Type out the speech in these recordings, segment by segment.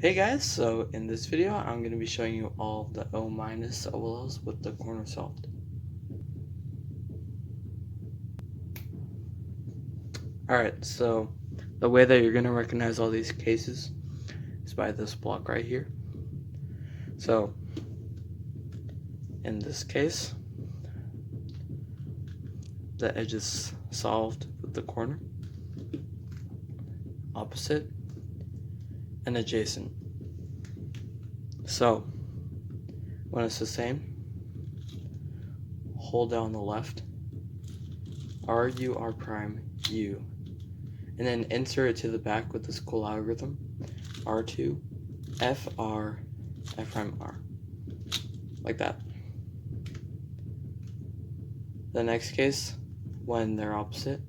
Hey guys, so in this video I'm going to be showing you all the O- OLLs with the corner solved. Alright, so the way that you're going to recognize all these cases is by this block right here. So in this case, the edge is solved with the corner, opposite, and adjacent. So when it's the same, hold down the left, R prime U, and then insert it to the back with this cool algorithm, R2, FR, F prime R, like that. The next case, when they're opposite,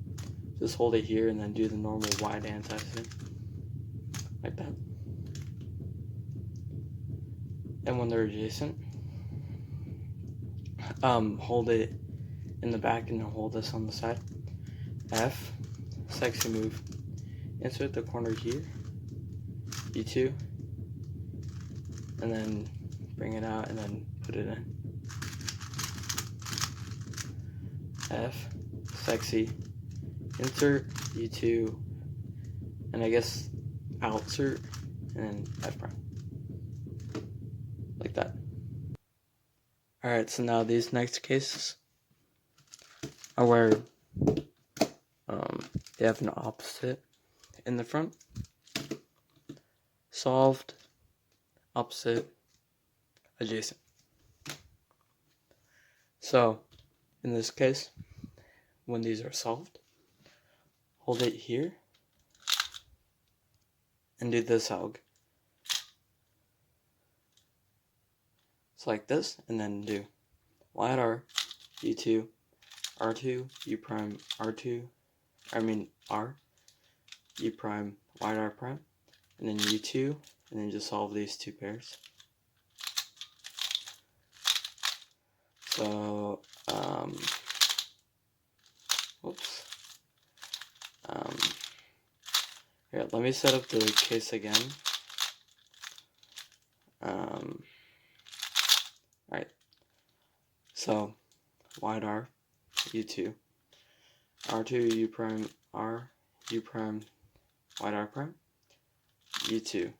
just hold it here and then do the normal wide antisune, like that. And when they're adjacent, hold it in the back and then hold this on the side. F, sexy move, insert the corner here, U2, and then bring it out and then put it in. F, sexy, insert, U2, and I guess outsert, and then F prime. Like that. Alright, so now these next cases are where they have an opposite in the front. Solved, opposite, adjacent. So, in this case, when these are solved, hold it here and do this alg. So like this, and then do wide R, U2, R2, U prime, R2, R, U prime, wide R prime, and then U2, and then just solve these two pairs. So, here, let me set up the case again. Right. So, wide R, U2, R2, U prime, R, U prime, wide R prime, U2,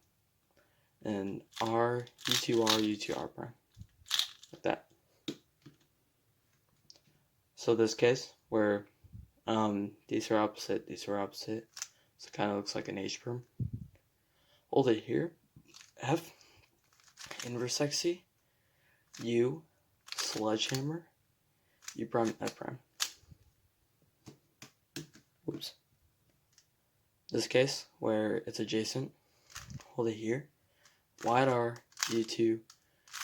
and R, U2R, U2R prime, like that. So this case, where these are opposite, so it kind of looks like an H perm. Hold it here, F, inverse XC, U, sledgehammer, U prime, F prime. Oops. This case, where it's adjacent, hold it here, wide R, U2,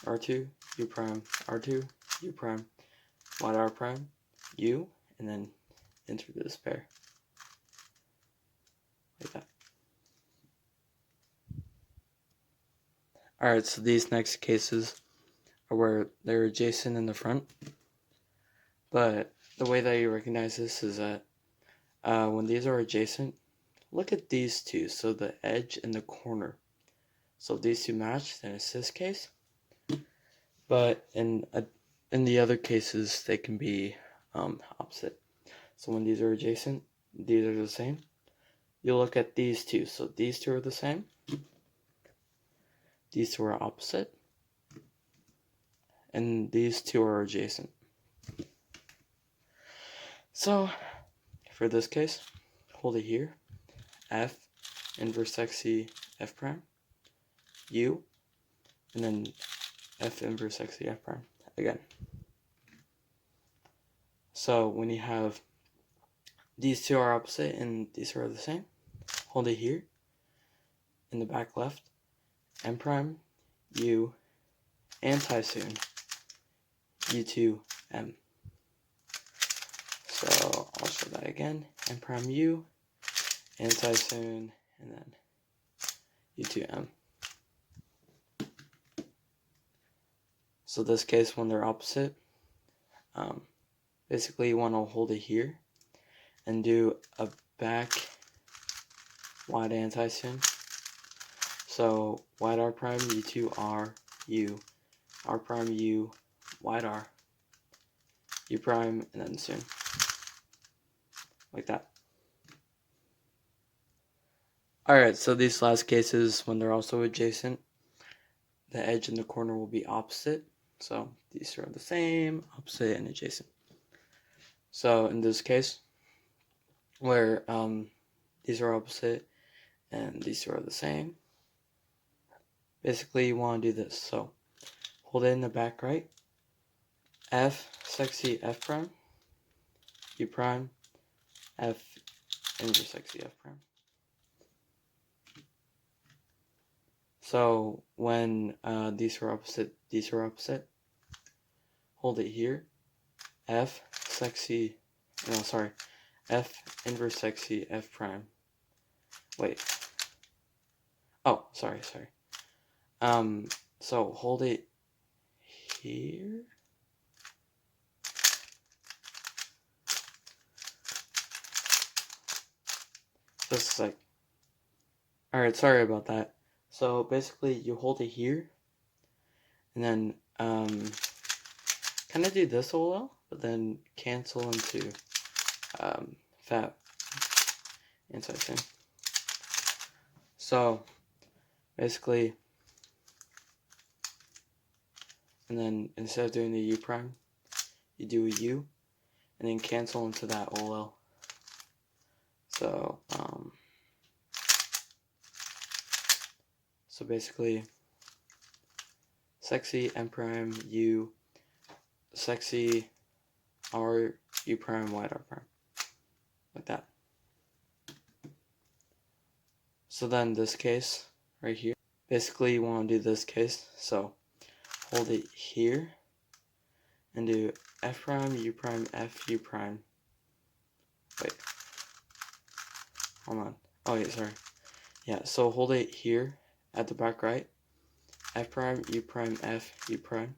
R2, U prime, R2, U prime, wide R prime, U, and then enter this pair. Like that. Alright, so these next cases are where they're adjacent in the front. But the way that you recognize this is that when these are adjacent, look at these two, so the edge and the corner. So if these two match, then it's this case. But in the other cases, they can be opposite. So when these are adjacent, these are the same. You'll look at these two. So these two are the same. These two are opposite. And these two are adjacent. So for this case, hold it here. F, inverse XC, F prime. U, and then F inverse XC, F prime again. So when you have these two are opposite and these are the same, hold it here in the back left, M prime, U, Antisune, U2, M. So I'll show that again, M prime, U, Antisune, and then U2, M. So this case, when they're opposite, basically you want to hold it here and do a back wide antisune. So wide R prime, U2 R, U, R prime U, wide R, U prime, and then soon. Like that. Alright, so these last cases, when they're also adjacent, the edge and the corner will be opposite. So these are the same, opposite, and adjacent. So in this case, where these are opposite and these are the same, basically you want to do this. So hold it in the back right, F, sexy F prime, U prime, F, inverse sexy F prime. So when these are opposite, hold it here, F, sexy, no, sorry, F, inverse sexy F prime. Wait. Oh, sorry. So hold it here. Just like, alright, sorry about that. So basically you hold it here, and then kind of do this a little, but then cancel into fat Antisune. So basically, and then instead of doing the U prime, you do a U, and then cancel into that OL. So basically, sexy M prime U, sexy R U prime wide R prime, like that. So then this case right here, basically you want to do this case. So hold it here and do F prime U prime F U prime. Wait, hold on. Oh wait, sorry. Yeah, so hold it here at the back right, F prime U prime F U prime,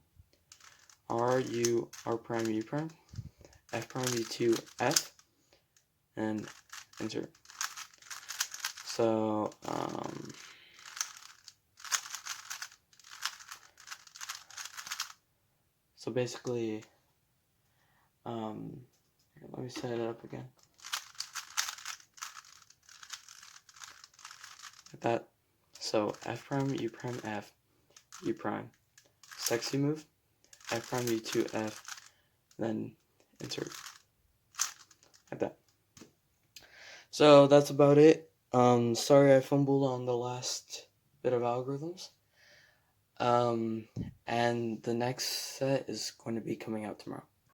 R U R prime U prime, F prime U2 F, and insert. So basically, here, let me set it up again. Like that. So F prime U prime F U prime, sexy move, F prime U2 F, then insert. Like that. So that's about it. Sorry I fumbled on the last bit of algorithms. And the next set is going to be coming out tomorrow.